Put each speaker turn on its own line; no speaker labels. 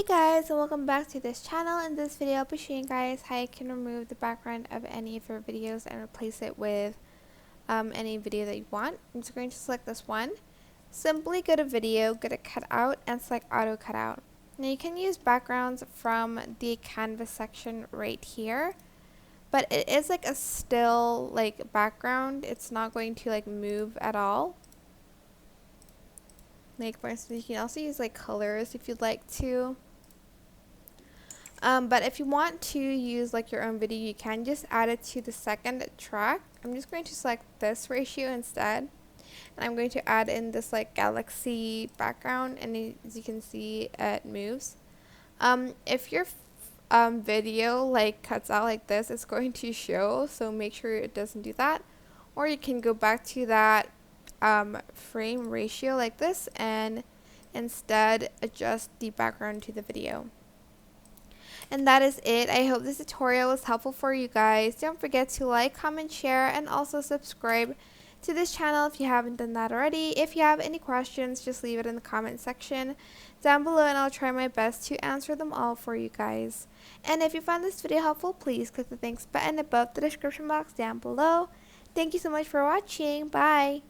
Hey guys, and welcome back to this channel. In this video I'll be showing you guys how you can remove the background of any of your videos and replace it with any video that you want. I'm just going to select this one. Simply go to video, go to cutout, and select auto cutout. Now you can use backgrounds from the canvas section right here, but it is like a still background. It's not going to move at all. Like for instance, you can also use colors if you'd like to. But if you want to use your own video, you can just add it to the second track. I'm just going to select this ratio instead, and I'm going to add in this galaxy background, and as you can see, it moves. If your video cuts out like this, it's going to show, so make sure it doesn't do that. Or you can go back to that frame ratio like this and instead adjust the background to the video. And that is it. I hope this tutorial was helpful for you guys. Don't forget to like, comment, share, and also subscribe to this channel if you haven't done that already. If you have any questions, just leave it in the comment section down below and I'll try my best to answer them all for you guys. And if you found this video helpful, please click the thanks button above the description box down below. Thank you so much for watching. Bye!